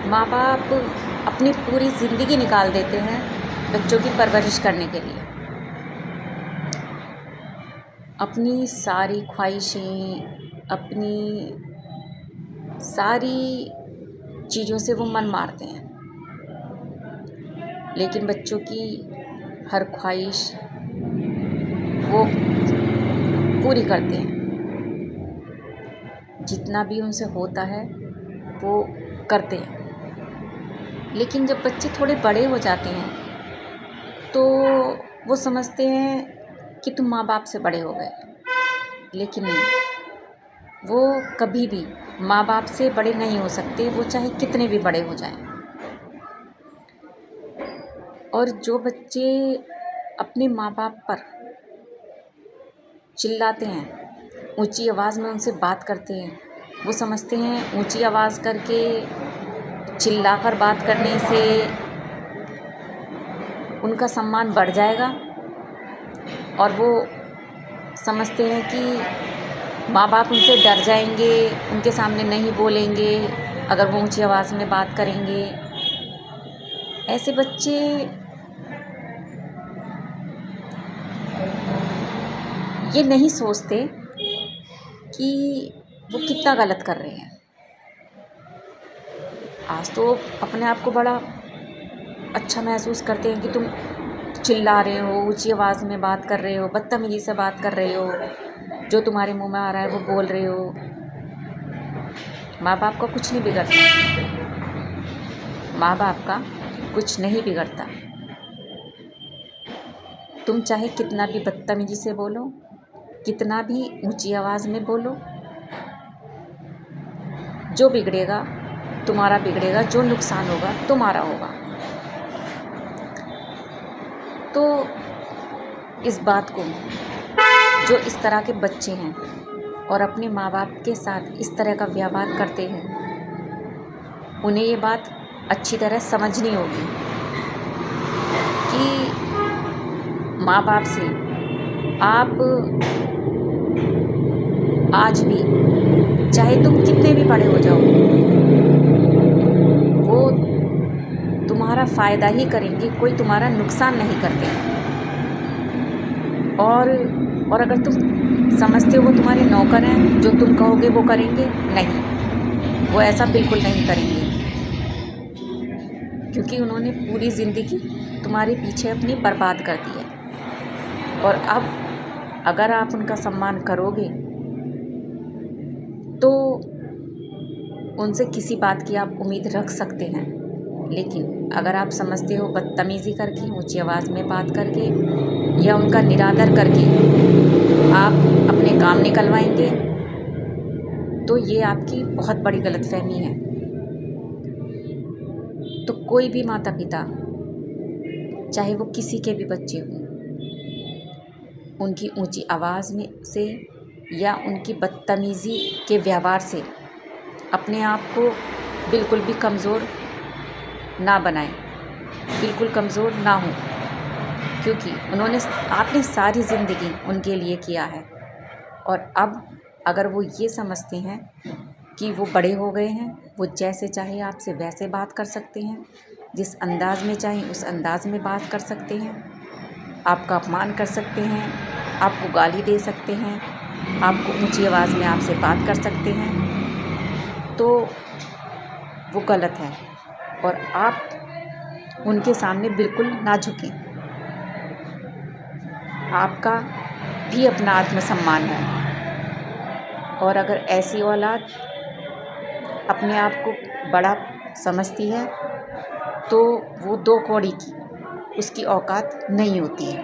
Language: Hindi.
माँ बाप अपनी पूरी ज़िंदगी निकाल देते हैं बच्चों की परवरिश करने के लिए। अपनी सारी ख्वाहिशें, अपनी सारी चीज़ों से वो मन मारते हैं, लेकिन बच्चों की हर ख्वाहिश वो पूरी करते हैं। जितना भी उनसे होता है वो करते हैं। लेकिन जब बच्चे थोड़े बड़े हो जाते हैं तो वो समझते हैं कि तुम माँ बाप से बड़े हो गए, लेकिन नहीं, वो कभी भी माँ बाप से बड़े नहीं हो सकते, वो चाहे कितने भी बड़े हो जाएं। और जो बच्चे अपने माँ बाप पर चिल्लाते हैं, ऊंची आवाज़ में उनसे बात करते हैं, वो समझते हैं ऊंची आवाज़ करके चिल्लाकर बात करने से उनका सम्मान बढ़ जाएगा, और वो समझते हैं कि माँ बाप उनसे डर जाएंगे, उनके सामने नहीं बोलेंगे अगर वो ऊंची आवाज़ में बात करेंगे। ऐसे बच्चे ये नहीं सोचते कि वो कितना गलत कर रहे हैं। आज तो अपने आप को बड़ा अच्छा महसूस करते हैं कि तुम चिल्ला रहे हो, ऊंची आवाज़ में बात कर रहे हो, बदतमीजी से बात कर रहे हो, जो तुम्हारे मुंह में आ रहा है वो बोल रहे हो। माँ बाप का कुछ नहीं बिगड़ता, माँ बाप का कुछ नहीं बिगड़ता। तुम चाहे कितना भी बदतमीजी से बोलो, कितना भी ऊंची आवाज़ में बोलो, जो बिगड़ेगा तुम्हारा बिगड़ेगा, जो नुकसान होगा तुम्हारा होगा। तो इस बात को जो इस तरह के बच्चे हैं और अपने माँ बाप के साथ इस तरह का व्यवहार करते हैं, उन्हें ये बात अच्छी तरह समझनी होगी कि माँ बाप से आप आज भी चाहे तुम कितने भी बड़े हो जाओ, वो तुम्हारा फ़ायदा ही करेंगे, कोई तुम्हारा नुकसान नहीं करते। और अगर तुम समझते हो वो तुम्हारे नौकर हैं, जो तुम कहोगे वो करेंगे, नहीं, वो ऐसा बिल्कुल नहीं करेंगे, क्योंकि उन्होंने पूरी ज़िंदगी तुम्हारे पीछे अपनी बर्बाद कर दी है। और अब अगर आप उनका सम्मान करोगे तो उनसे किसी बात की आप उम्मीद रख सकते हैं। लेकिन अगर आप समझते हो बदतमीज़ी करके, ऊंची आवाज़ में बात करके या उनका निरादर करके आप अपने काम निकलवाएंगे, तो ये आपकी बहुत बड़ी गलतफहमी है। तो कोई भी माता पिता, चाहे वो किसी के भी बच्चे हों, उनकी ऊंची आवाज़ में से या उनकी बदतमीज़ी के व्यवहार से अपने आप को बिल्कुल भी कमज़ोर ना बनाएं, बिल्कुल कमज़ोर ना हो, क्योंकि आपने सारी ज़िंदगी उनके लिए किया है। और अब अगर वो ये समझते हैं कि वो बड़े हो गए हैं, वो जैसे चाहे आपसे वैसे बात कर सकते हैं, जिस अंदाज़ में चाहे उस अंदाज़ में बात कर सकते हैं, आपका अपमान कर सकते हैं, आपको गाली दे सकते हैं, आपको ऊंची आवाज़ में आपसे बात कर सकते हैं, तो वो गलत है। और आप उनके सामने बिल्कुल ना झुकें। आपका भी अपना आत्मसम्मान है, और अगर ऐसी औलाद अपने आप को बड़ा समझती है तो वो दो कौड़ी की उसकी औकात नहीं होती है।